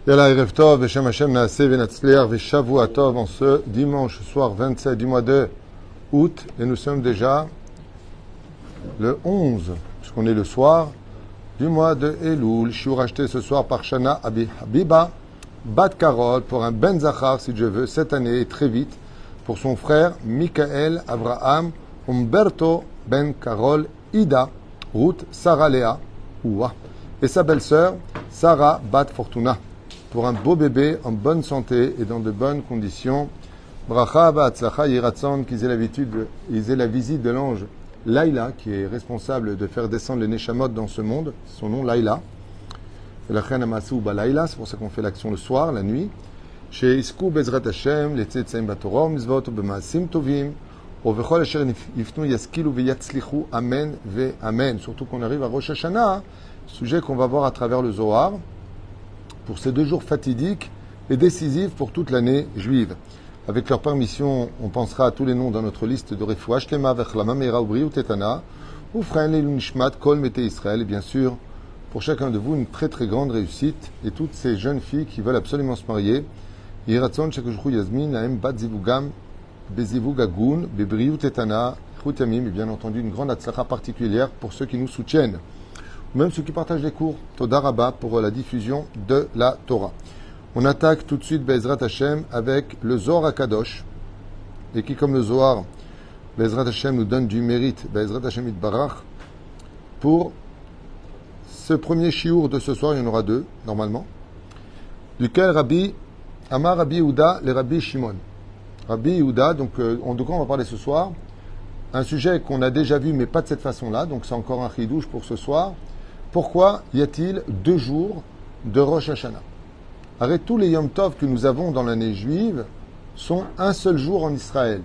Yalla Erev Tov, Veshem Hashem Naaseh Venatzliach Veshavua Tov en ce dimanche soir 27 du mois de août et nous sommes déjà le 11, puisqu'on est le soir du mois de Elul. Je suis racheté ce soir par Shana Abi Habiba Bat Karol pour un Ben Zachar, si Dieu veut, cette année et très vite, pour son frère Michael Abraham Umberto Ben Karol Ida Ruth Sarah Léa Oua et sa belle-sœur Sarah Bat Fortuna, pour un beau bébé en bonne santé et dans de bonnes conditions. Bracha Ba'atzlacha Yiratzon, qu'ils aient la visite de l'ange Laïla, qui est responsable de faire descendre les Neshamot dans ce monde. Son nom, Laïla. Et la Chen Amasu Laïla, c'est pour ça qu'on fait l'action le soir, la nuit. Chez Isku Bezrat Hashem, les Tzetzaim Batorah, Mizvot, Bemaasim Tovim, Ovechol Asher Yifnu Yaskilu Veyatzlichu, Amen Ve Amen. Surtout qu'on arrive à Rosh Hashanah, sujet qu'on va voir à travers le Zohar, pour ces 2 jours fatidiques et décisifs pour toute l'année juive. Avec leur permission, on pensera à tous les noms dans notre liste de Refoua, Shlema, Vechlama, Meira, Ubriou, Tetana, Oufren, Leilun, Nishmat, Kol, Mete Israël, et bien sûr, pour chacun de vous, une très très grande réussite, et toutes ces jeunes filles qui veulent absolument se marier, Yiratzon, Shekujru, Yasmin, Laem, Bat, Zivugam, Bezivugagun, Bebriou, Tetana, Choutamim, et bien entendu, une grande atzlacha particulière pour ceux qui nous soutiennent. Même ceux qui partagent les cours, Toda Rabba, pour la diffusion de la Torah. On attaque tout de suite Bezrat Hashem avec le Zohar HaKadosh, et qui, comme le Zohar, Bezrat Hashem nous donne du mérite, Bezrat Hashem Itbarach, pour ce premier shiur de ce soir, il y en aura 2, normalement, duquel Rabbi Amar Rabbi Yehuda, les Rabbi Shimon. Rabbi Yehuda, donc de quoi on va parler ce soir? Un sujet qu'on a déjà vu, mais pas de cette façon-là, donc c'est encore un chidouche pour ce soir. Pourquoi y a-t-il 2 jours de Rosh Hashanah? Arrête, tous les Yom Tov que nous avons dans l'année juive sont un seul jour en Israël.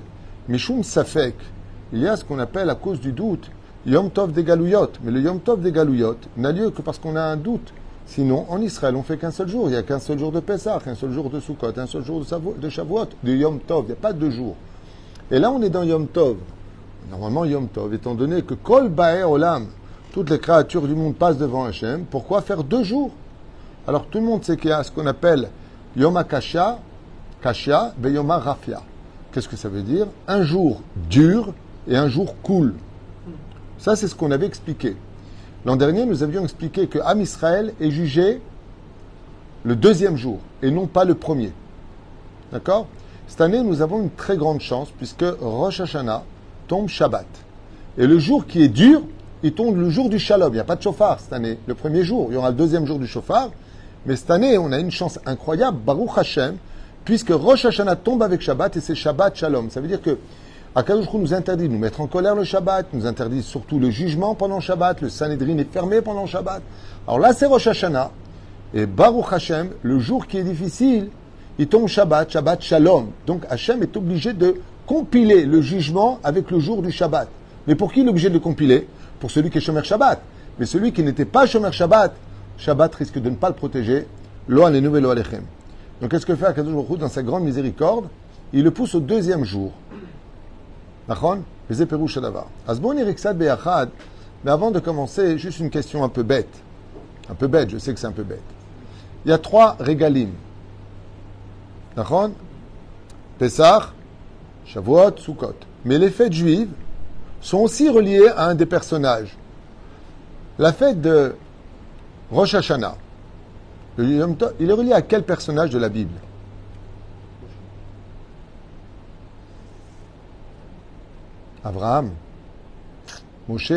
Mishum Safek, il y a ce qu'on appelle, à cause du doute, Yom Tov des Galouyot. Mais le Yom Tov des Galouyot n'a lieu que parce qu'on a un doute. Sinon, en Israël, on fait qu'un seul jour. Il n'y a qu'un seul jour de Pessah, un seul jour de Sukkot, un seul jour de Shavuot, de Yom Tov. Il n'y a pas 2 jours. Et là, on est dans Yom Tov. Normalement, Yom Tov, étant donné que Kol Ba'e Olam, toutes les créatures du monde passent devant Hachem, pourquoi faire 2 jours? Alors tout le monde sait qu'il y a ce qu'on appelle Yom HaKashia, Kashia, ve Yom HaRafia. Qu'est-ce que ça veut dire? Un jour dur et un jour cool. Ça, c'est ce qu'on avait expliqué. L'an dernier, nous avions expliqué que Am Israël est jugé le 2e jour et non pas le 1er. D'accord? Cette année, nous avons une très grande chance puisque Rosh Hashanah tombe Shabbat. Et le jour qui est dur, il tombe le jour du Shalom. Il n'y a pas de chauffard cette année. Le 1er jour, il y aura le 2e jour du chauffard. Mais cette année, on a une chance incroyable, Baruch Hashem, puisque Rosh Hashanah tombe avec Shabbat et c'est Shabbat Shalom. Ça veut dire que Akadosh Baruch Hu nous interdit de nous mettre en colère le Shabbat, nous interdit surtout le jugement pendant Shabbat, le Sanhedrin est fermé pendant Shabbat. Alors là, c'est Rosh Hashanah. Et Baruch Hashem, le jour qui est difficile, il tombe Shabbat, Shabbat Shalom. Donc Hashem est obligé de compiler le jugement avec le jour du Shabbat. Mais pour qui il est obligé de le compiler? Pour celui qui est Shomer Shabbat. Mais celui qui n'était pas Shomer Shabbat, Shabbat risque de ne pas le protéger. Lo alenu lo alechem. Donc qu'est-ce que fait Akadosh Baruch Hu dans sa grande miséricorde? Il le pousse au 2e jour. Nachon? Veze perush hadavar. Asbon iriksad beyachad. Mais avant de commencer, juste une question un peu bête. Un peu bête, je sais que c'est un peu bête. Il y a 3 régalim. Nachon? Pesach, Shavuot, Sukkot. Mais les fêtes juives sont aussi reliées à un des personnages. La fête de Rosh Hashanah, il est relié à quel personnage de la Bible? Abraham, Moshe.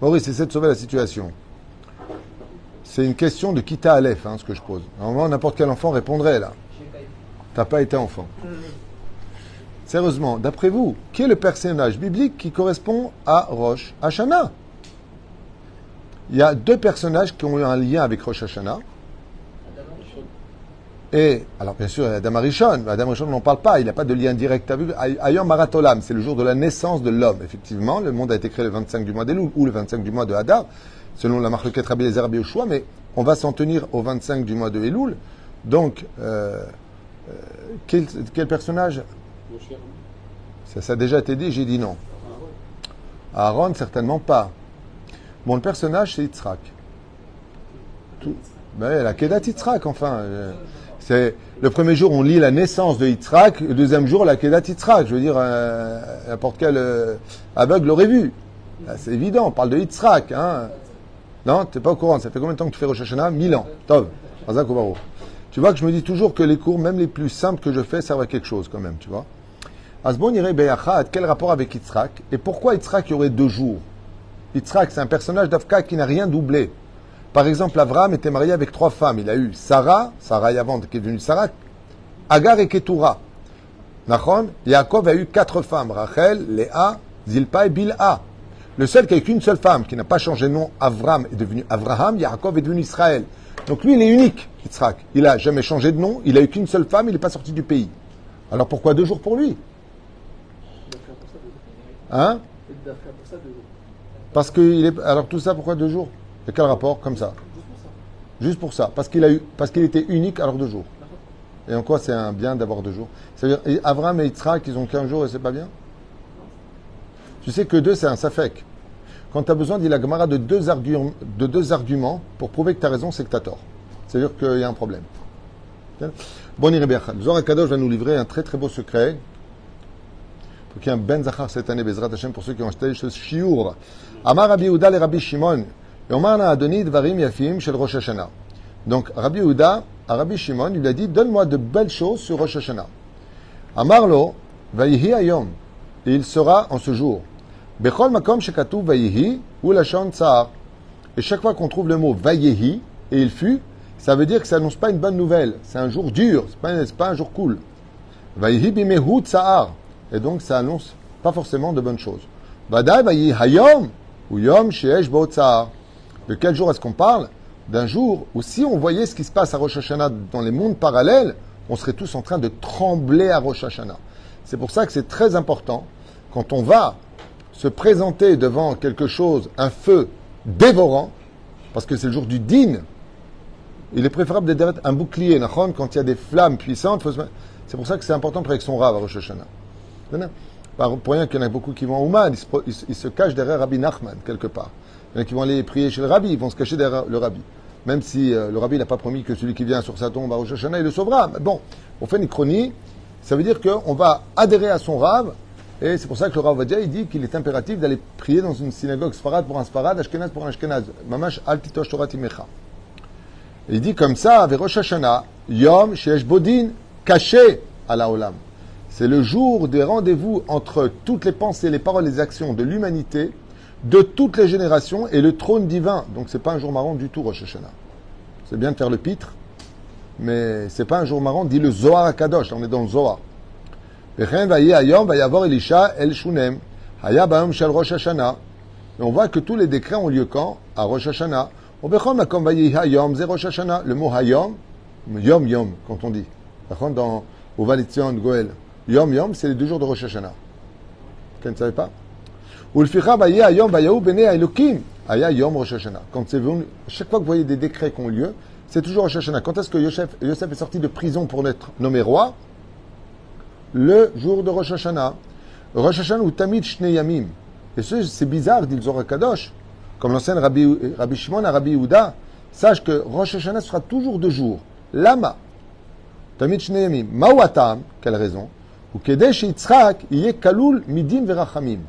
Maurice, essaie de sauver la situation. C'est une question de Kita Aleph, ce que je pose. Normalement, n'importe quel enfant répondrait là. T'as pas été enfant. Sérieusement, d'après vous, qui est le personnage biblique qui correspond à Rosh Hashanah? Il y a 2 personnages qui ont eu un lien avec Rosh Hashanah. Et, alors bien sûr, il y a Adam Arishon. Adam Arishon, on n'en parle pas, il n'a pas de lien direct avec Ayom Marat Olam, c'est le jour de la naissance de l'homme. Effectivement, le monde a été créé le 25 du mois d'Elul ou le 25 du mois de Hadar, selon la marque Rabbi Eliezer Rabbi Yoshua, mais on va s'en tenir au 25 du mois de Elul. Donc, quel personnage? Ça a déjà été dit, j'ai dit non. Aaron, certainement pas. Bon, le personnage, c'est Yitzhak. Ben, la Kedat Yitzhak, enfin. C'est, le premier jour, on lit la naissance de Yitzhak. Le deuxième jour, la Kedat Yitzhak. Je veux dire, n'importe quel aveugle l'aurait vu. Là, c'est évident, on parle de Yitzhak. Hein. Non, tu n'es pas au courant. Ça fait combien de temps que tu fais Rosh Hashanah? 1000 ans. Tov. Hazak Obaro. Tu vois que je me dis toujours que les cours, même les plus simples que je fais, servent à quelque chose quand même, tu vois. Asbon irait Beyachad, quel rapport avec Yitzhak? Et pourquoi Yitzhak y aurait 2 jours? Yitzhak, c'est un personnage d'Afka qui n'a rien doublé. Par exemple, Avraham était marié avec 3 femmes. Il a eu Sarah Yavant, qui est devenue Sarah, Agar et Ketura. Nachon, Yaakov a eu 4 femmes. Rachel, Léa, Zilpa et Bilha. Le seul qui a eu qu'une seule femme, qui n'a pas changé de nom, Avram, est devenu Avraham, Yaakov est devenu Israël. Donc lui, il est unique, Yitzhak. Il n'a jamais changé de nom, il a eu qu'une seule femme, il n'est pas sorti du pays. Alors pourquoi 2 jours pour lui? Hein? Parce qu'il est. Alors tout ça, pourquoi 2 jours? Et quel rapport? Comme ça. Juste pour ça. Parce qu'il était unique, alors 2 jours. Et en quoi c'est un bien d'avoir 2 jours? C'est-à-dire, Avraham et Yitzhak, ils ont qu'1 jour et c'est pas bien? Tu sais que 2, c'est un safek. Quand tu as besoin, dit la Gemara, de deux arguments pour prouver que tu as raison, c'est que tu as tort. C'est-à-dire qu'il y a un problème. Bon, le Zohar HaKadosh va nous livrer un très très beau secret. Il faut qu'il y ait un Ben Zachar cette année, Bezrat Hashem, pour ceux qui ont acheté ce shiur. Amar Rabbi Yehuda le Rabbi Shimon. Yomar na adoni dvarim yafim shel Rosh Hashanah. Donc, Rabbi Yehuda, à Rabbi Shimon, il lui a dit, donne-moi de belles choses sur Rosh Hashanah. Amar lo, vayihi ayom. Et il sera en ce jour. Bechol makom shekatu vayihi ou lashon tsar. Et chaque fois qu'on trouve le mot vayehi, et il fut, ça veut dire que ça n'annonce pas une bonne nouvelle. C'est un jour dur, c'est pas un jour cool. Vayehi bimehu tsar. Et donc ça annonce pas forcément de bonnes choses. Vadai vayehi hayom ou yom sheesh bo tsar. De quel jour est-ce qu'on parle? D'un jour où si on voyait ce qui se passe à Rosh Hashanah dans les mondes parallèles, on serait tous en train de trembler à Rosh Hashanah. C'est pour ça que c'est très important, quand on va se présenter devant quelque chose, un feu dévorant, parce que c'est le jour du din, il est préférable d'être un bouclier, quand il y a des flammes puissantes. C'est pour ça que c'est important de prier avec son Rav à Rosh Hashanah. Pour rien qu'il y en a beaucoup qui vont à Ouman, ils se cachent derrière Rabbi Nachman, quelque part. Il y en a qui vont aller prier chez le Rabbi, ils vont se cacher derrière le Rabbi. Même si le Rabbi n'a pas promis que celui qui vient sur sa tombe à Rosh Hashanah, il le sauvera. Mais bon, on fait une chronie, ça veut dire qu'on va adhérer à son Rav, et c'est pour ça que le Rav Ovadia, il dit qu'il est impératif d'aller prier dans une synagogue sfarad pour un sfarad, ashkenaz pour un ashkenaz. Mamash al titosh Torah timecha. Il dit comme ça, avec Rosh Hashanah, Yom sheesh bodin, caché à la olam. C'est le jour des rendez-vous entre toutes les pensées, les paroles, les actions de l'humanité, de toutes les générations, et le trône divin. Donc c'est pas un jour marrant du tout, Rosh Hashanah. C'est bien de faire le pitre, mais c'est pas un jour marrant, dit le Zohar HaKadosh, on est dans le Zohar. Et on voit que tous les décrets ont lieu quand? À Rosh Hashanah. Le mot Hayom, Yom Yom, quand on dit. Dans Uvalitzion, Goel. Yom Yom, c'est les 2 jours de Rosh Hashanah. Vous ne savez pas? Quand c'est venu, chaque fois que vous voyez des décrets qui ont lieu, c'est toujours Rosh Hashanah. Quand est-ce que Yosef est sorti de prison pour être nommé roi? Le jour de Rosh Hashanah. Rosh Hashanah ou Tamid Shnei Yamim. Et c'est bizarre, dit le Zohar HaKadosh. Comme l'enseigne Rabbi Shimon à Rabbi Yehuda, sache que Rosh Hashanah sera toujours 2 jours. Lama. Tamid Shnei Yamim. Ma'uatam. Quelle raison? Ou Kedesh Yitzhak yé kalul midin verachamim.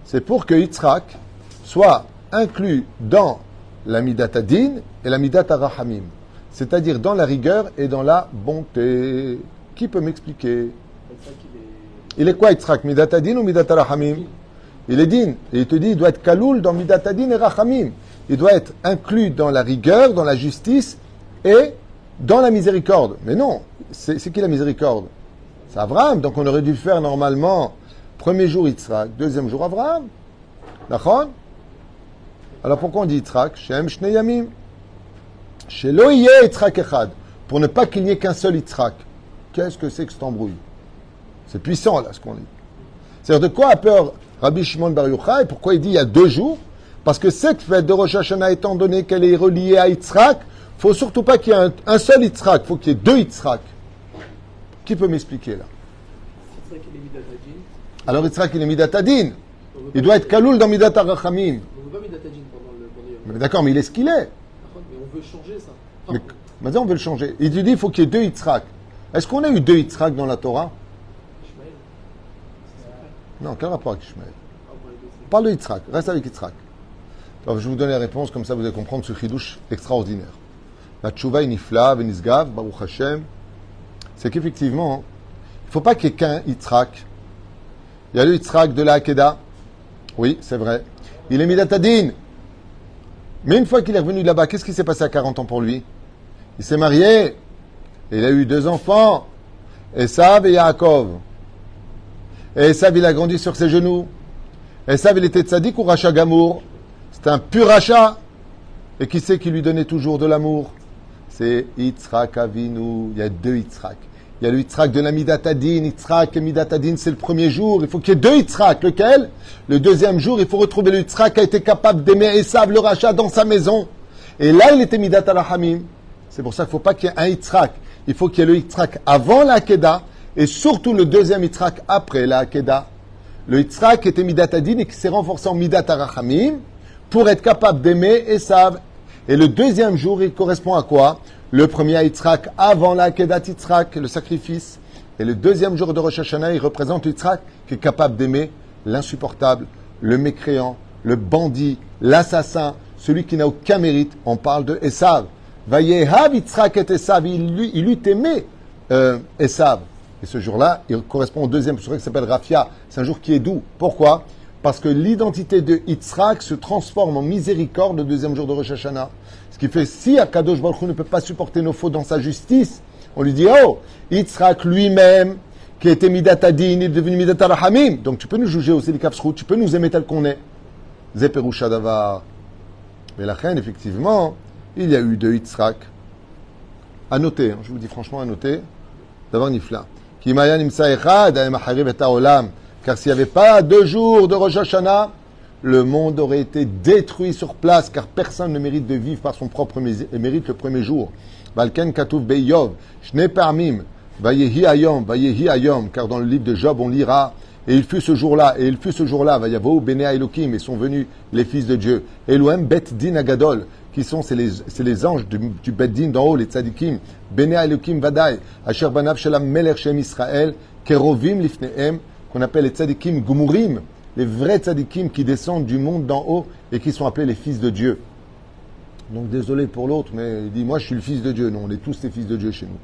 C'est pour que Yitzhak soit inclus dans la midat adin et la midat arachamim. C'est-à-dire dans la rigueur et dans la bonté. Qui peut m'expliquer? Il est quoi Yitzhak? Midat adin ou midat arachamim? Il est din. Et il te dit, il doit être kaloul dans midat adin et rachamim. Il doit être inclus dans la rigueur, dans la justice et dans la miséricorde. Mais non, c'est qui la miséricorde? C'est Avraham. Donc on aurait dû faire normalement, premier jour Yitzhak, deuxième jour Avraham. D'accord? Alors pourquoi on dit Yitzhak? Shem Shnei Yamim. Shelo yeh Yitzhak echad. Pour ne pas qu'il n'y ait qu'un seul Yitzhak. Qu'est-ce que c'est que cette embrouille? C'est puissant là ce qu'on dit. C'est-à-dire de quoi a peur Rabbi Shimon Bar Yochai? Pourquoi il dit il y a 2 jours? Parce que cette fête de Rosh Hashanah, étant donné qu'elle est reliée à Yitzhak, il ne faut surtout pas qu'il y ait un seul Yitzhak, il faut qu'il y ait 2 Yitzhak. Qui peut m'expliquer là? Alors Yitzhak il est midat adin. Il doit être kaloul dans midat arachamim. Mais d'accord, mais il est ce qu'il est. On veut changer ça. Mais maintenant, on veut le changer. Il dit, il faut qu'il y ait deux Yitzhak. Est-ce qu'on a eu deux Yitzhak dans la Torah? Ishmael. Non, quel rapport avec Ishmael? Pour les deux, c'est- Parle de Yitzhak, reste avec Yitzhak. Alors, je vais vous donner la réponse, comme ça vous allez comprendre ce chidouche extraordinaire. La tchouva nifla, venisgav, baruch Hashem, c'est qu'effectivement, il ne faut pas qu'il y ait qu'un Yitzhak. Il y a le Yitzhak de la Hakeda. Oui, c'est vrai. Il est Midatadin. Mais une fois qu'il est revenu de là-bas, qu'est-ce qui s'est passé à 40 ans pour lui? Il s'est marié. Et il a eu deux enfants. Esav et Yaakov. Et Esav, il a grandi sur ses genoux. Esav, il était tzaddik ou rachat gamour? C'est un pur rachat. Et qui c'est qui lui donnait toujours de l'amour? C'est Yitzhak Avinu. Il y a deux Yitzhak. Il y a le Yitzhak de la Midatadin. Yitzhak et Midatadin, c'est le premier jour. Il faut qu'il y ait deux Yitzhak. Lequel? Le deuxième jour, il faut retrouver le Yitzhak qui a été capable d'aimer Esav, le rachat, dans sa maison. Et là, il était Midat al-Rahamim. C'est pour ça qu'il ne faut pas qu'il y ait un Yitzhak. Il faut qu'il y ait le Yitzhak avant la Hakeda et surtout le deuxième Yitzhak après la Hakeda. Le Yitzhak était Midatadin et qui s'est renforcé en Midat al-Rahamim pour être capable d'aimer Esav. Et le deuxième jour, il correspond à quoi? Le premier Yitzhak avant la Akedat Yitzhak, le sacrifice. Et le deuxième jour de Rosh Hashanah, il représente Yitzhak qui est capable d'aimer l'insupportable, le mécréant, le bandit, l'assassin, celui qui n'a aucun mérite. On parle de Esav. Vayehav Yitzhak et Esav, il eut aimé Esav. Et ce jour-là, il correspond au deuxième jour qui s'appelle Rafia. C'est un jour qui est doux. Pourquoi? Parce que l'identité de Yitzhak se transforme en miséricorde le deuxième jour de Rosh Hashanah. Ce qui fait, si Akadosh Baruch Hu ne peut pas supporter nos fautes dans sa justice, on lui dit, oh, Yitzhak lui-même, qui était Midatadin, il est devenu Midat al-Rahamim. Donc tu peux nous juger aussi les Kafsrout, tu peux nous aimer tel qu'on est. Zeperusha Davar. Mais la reine, effectivement, il y a eu deux Yitzhak. À noter, je vous dis franchement à noter, d'abord Nifla. Kimayan imsa echad, aem hariv et haolam. Car s'il n'y avait pas 2 jours de Rosh Hashanah, le monde aurait été détruit sur place, car personne ne mérite de vivre par son propre mérite le premier jour. Balken Katouf Beyov, Shne Parmim, Vayehi Ayom, car dans le livre de Job on lira, et il fut ce jour-là, Vayavo Bene Elohim, et sont venus les fils de Dieu. Elohim Bet Din Agadol, qui sont, c'est les anges du Bet Din d'en haut, les tzadikim, Bene Elohim Vadai, Asher Banav Shelam Melech Shem Israël, Kerovim Lifnehem, qu'on appelle les tzadikim Gumurim, les vrais tzadikim qui descendent du monde d'en haut et qui sont appelés les fils de Dieu. Donc désolé pour l'autre, mais il dit, moi je suis le fils de Dieu. Non, on est tous les fils de Dieu chez nous.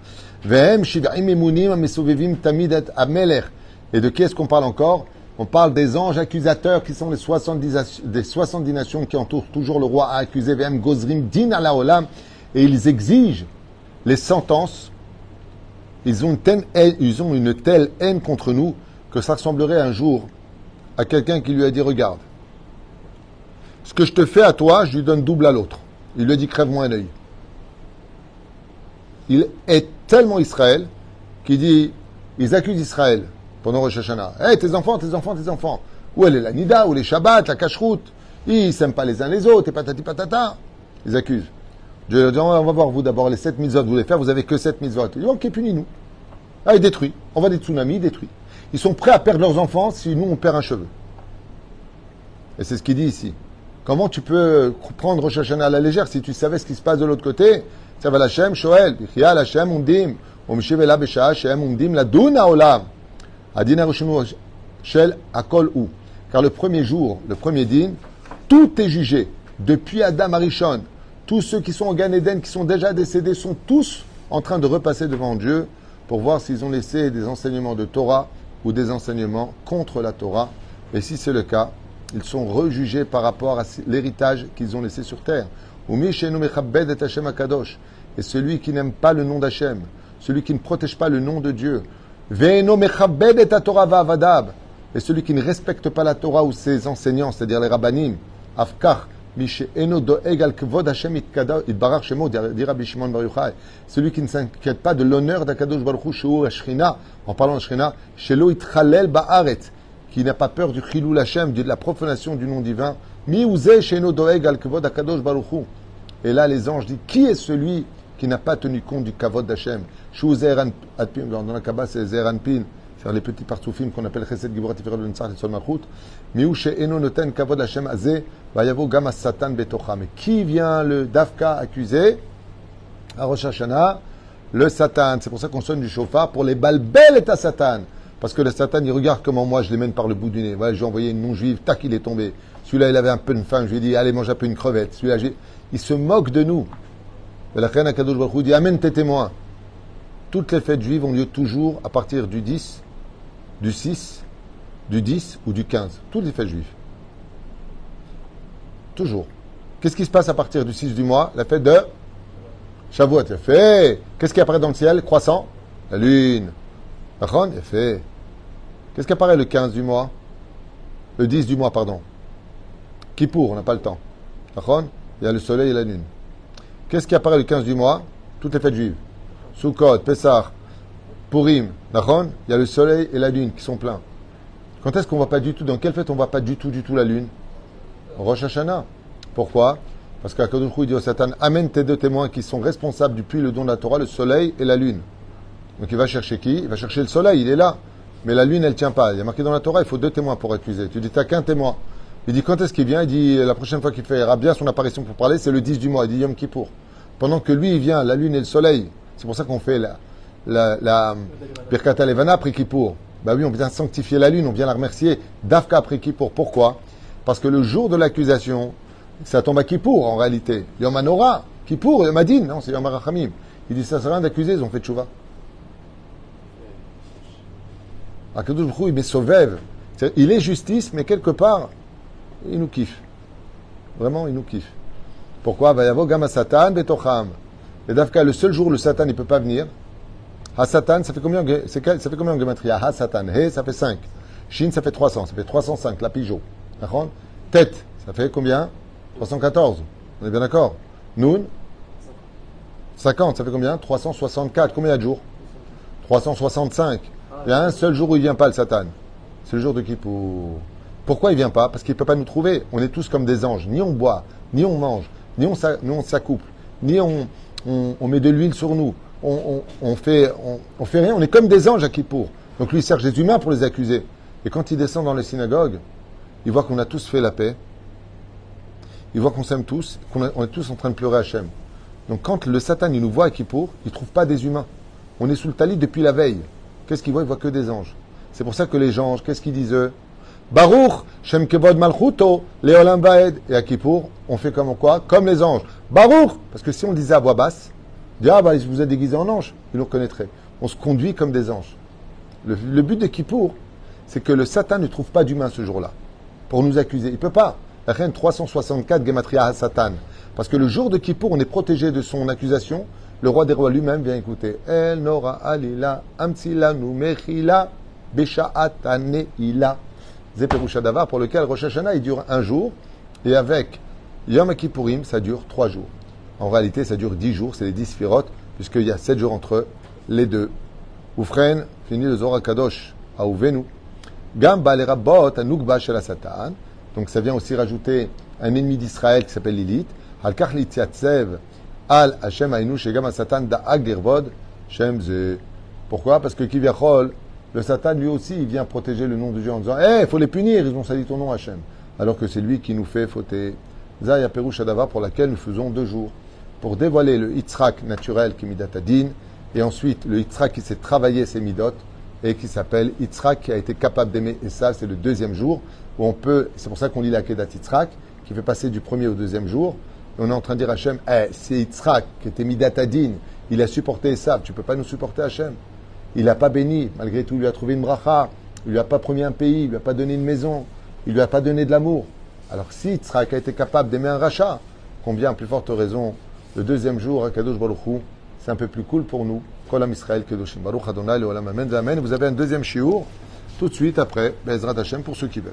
Et de qui est-ce qu'on parle encore? On parle des anges accusateurs qui sont les 70 nations qui entourent toujours le roi à accuser. Vehem Gozrim Din ala Olam. Et ils exigent les sentences. Ils ont une telle haine contre nous que ça ressemblerait un jour à quelqu'un qui lui a dit, regarde, ce que je te fais à toi, je lui donne double à l'autre. Il lui a dit, crève-moi un œil. Il est tellement Israël qu'il dit, ils accusent Israël pendant Rosh Hashanah. Hey, tes enfants. Où elle est la Nida, où les Shabbat, la Kashrut. Ils s'aiment pas les uns les autres, et patati patata. Ils accusent. Dieu leur dit, on va voir vous d'abord les 7 mitzvot, vous voulez faire, vous avez que 7 mitzvot. Il dit, ok, punis-nous. Ah, il détruit. On va des tsunamis, il détruit. Ils sont prêts à perdre leurs enfants si nous, on perd un cheveu. Et c'est ce qu'il dit ici. Comment tu peux prendre Rosh Hashanah à la légère si tu savais ce qui se passe de l'autre côté? Ça va l'Hachem, Shoel, Bichia l'Hachem, Umdim, Umshivela Besha, Shem, Umdim, la Duna Olam, Adina Roshenu, Shel, Akol ou. Car le premier jour, le premier din, tout est jugé. Depuis Adam Arishon, tous ceux qui sont en Gan Eden, qui sont déjà décédés, sont tous en train de repasser devant Dieu pour voir s'ils ont laissé des enseignements de Torah ou des enseignements contre la Torah. Et si c'est le cas, ils sont rejugés par rapport à l'héritage qu'ils ont laissé sur terre. Et celui qui n'aime pas le nom d'Hachem, celui qui ne protège pas le nom de Dieu, et celui qui ne respecte pas la Torah ou ses enseignants, c'est-à-dire les rabbanim, afkar, celui qui ne s'inquiète pas de l'honneur d'Akadosh Baruch Hu, Sheu Ashrina, en parlant de Ashrina, Shelo Itchalel Ba'aret, qui n'a pas peur du Chilul Hashem, de la profanation du nom divin, Mi Uze Sheno Doeg al Kavod Akadosh Baruch Hu. Et là, les anges disent, qui est celui qui n'a pas tenu compte du Kavod d'Hachem? Sheu Zeran Atpin, dans la Kabbah, c'est Zeran Pin, c'est-à-dire les petits partsoufim qu'on appelle Chesed Giborat Tiferet Bentzach et Sol Malchut, Miou she'eno noten kavod Hashem azeh, vayavo gam as-satan betocha. Mais qui vient le Dafka accuser à Rosh Hashanah? Le Satan. C'est pour ça qu'on sonne du chauffard pour les balbel et à Satan. Parce que le Satan, il regarde comment moi je les mène par le bout du nez. Voilà, j'ai envoyé une non-juive, tac, il est tombé. Celui-là, il avait un peu de faim, je lui ai dit, allez, mange un peu une crevette. Celui-là, il se moque de nous. Et la Reine Akadosh Baruch Hu dit, amène tes témoins. Toutes les fêtes juives ont lieu toujours à partir du 10, du 6, du 10 ou du 15. Toutes les fêtes juives. Toujours. Qu'est-ce qui se passe à partir du 6 du mois? La fête de Shavuot. Il a fait. Qu'est-ce qui apparaît dans le ciel? Croissant? La lune. D'accord? Il a fait. Qu'est-ce qui apparaît le 15 du mois? Le 10 du mois, pardon. Kippour, on n'a pas le temps. D'accord? Il y a le soleil et la lune. Qu'est-ce qui apparaît le 15 du mois? Toutes les fêtes juives. Sukkot, Pessah, Purim, Nachon, il y a le soleil et la lune qui sont pleins. Quand est-ce qu'on ne voit pas du tout, dans quelle fête on ne voit pas du tout la lune? Rosh Hashanah. Pourquoi? Parce qu'Akadosh Baruch Hu dit au Satan, amène tes deux témoins qui sont responsables depuis le don de la Torah, le soleil et la lune. Donc il va chercher qui? Il va chercher le soleil, il est là. Mais la lune, elle ne tient pas. Il y a marqué dans la Torah, il faut deux témoins pour accuser. Tu dis, t'as qu'un témoin. Il dit, quand est-ce qu'il vient? Il dit, la prochaine fois qu'il fera bien son apparition pour parler, c'est le 10 du mois. Il dit Yom Kippour. Pendant que lui, il vient, la lune et le soleil. C'est pour ça qu'on fait la Birkat Levana après Kippour. Bah oui, on vient sanctifier la lune, on vient la remercier. Dafka après Kippour. Pourquoi? Parce que le jour de l'accusation, ça tombe à Kippour en réalité. Yom Hanora, Kippour, Yom Adin. Non, c'est Yom HaRachamim. Il dit, ça sert à rien d'accuser, ils ont fait tchouva. Akadosh Baruch Hu, il met sauvev. Il est justice, mais quelque part, il nous kiffe. Vraiment, il nous kiffe. Pourquoi? Vayavo gam Satan betocham. Et Dafka, le seul jour où le Satan il ne peut pas venir, Ha-Satan, ça fait combien en gematria? Ha-Satan, He, ça fait 5. Shin, ça fait 300, ça fait 305, la pigeon. D'accord? Tête, ça fait combien? 314. On est bien d'accord? Noun, 50, ça fait combien? 364. Combien il y a de jours? 365. Il y a un seul jour où il ne vient pas, le Satan. C'est le jour de Kippour. Pourquoi il ne vient pas? Parce qu'il ne peut pas nous trouver. On est tous comme des anges. Ni on boit, ni on mange, ni on s'accouple, ni on met de l'huile sur nous. On fait rien. On est comme des anges à Kippour. Donc lui, il cherche des humains pour les accuser. Et quand il descend dans les synagogues, il voit qu'on a tous fait la paix. Il voit qu'on s'aime tous, qu'on est tous en train de pleurer Hachem. Donc quand le Satan il nous voit à Kippour, il ne trouve pas des humains. On est sous le talit depuis la veille. Qu'est-ce qu'il voit? Il voit que des anges. C'est pour ça que les anges, qu'est-ce qu'ils disent eux? Baruch, Shem Kevod Malchuto, Leolam Vaed. Et à Kippour, on fait comme quoi? Comme les anges. Baruch! Parce que si on le disait à voix basse, on dit, ah bah, vous êtes déguisé en ange, ils nous reconnaîtraient. On se conduit comme des anges. Le but de Kippour, c'est que le Satan ne trouve pas d'humain ce jour-là. Pour nous accuser. Il ne peut pas. La reine 364 Gematria Satan. Parce que le jour de Kippour, on est protégé de son accusation. Le roi des rois lui-même vient écouter. El Nora Alila, Amtsila Numechila, Besha'at Aneila. Zeperusha Davar, pour lequel Rosh Hashanah, il dure un jour. Et avec Yom Kippourim, ça dure 3 jours. En réalité, ça dure 10 jours. C'est les 10 sphirotes, puisqu'il y a 7 jours entre les deux. Oufren, fini le Zohar Kadosh, à Ouvenu. Gam Balerabot, Anukba Shel Satan. Donc ça vient aussi rajouter un ennemi d'Israël qui s'appelle Lilith. Al-Kach Litziatzev. Al Hashem Ainu Shegam Satan Da'ag Lirvod Shem Ze. Pourquoi? Parce que Kivyachol, le Satan lui aussi, il vient protéger le nom de Dieu en disant il faut les punir, ils ont sali ton nom Hashem. Alors que c'est lui qui nous fait fauter. Zaya Perush Adava, pour laquelle nous faisons 2 jours. Pour dévoiler le Yitzhak naturel qui est Midat Adin, et ensuite le Yitzhak qui s'est travaillé ses Midot, et qui s'appelle Yitzhak qui a été capable d'aimer. Et ça, c'est le 2e jour où on peut, c'est pour ça qu'on lit la Kedat Yitzhak, qui fait passer du 1er au 2e jour. On est en train de dire à Hachem, c'est Yitzhak qui était Midat Adin, il a supporté Esav, tu ne peux pas nous supporter Hachem. Il n'a pas béni, malgré tout, il lui a trouvé une bracha, il lui a pas promis un pays, il lui a pas donné une maison, il lui a pas donné de l'amour. Alors si Yitzhak a été capable d'aimer un rachat, combien à plus forte raison, le 2e jour, à Kadosh Baruch Hu, c'est un peu plus cool pour nous. Kolam Israël Kedoshim Baruch Adonai Leolam Amen. Vous avez un 2e shiur, tout de suite après, Be'ezrat Hashem, pour ceux qui veulent.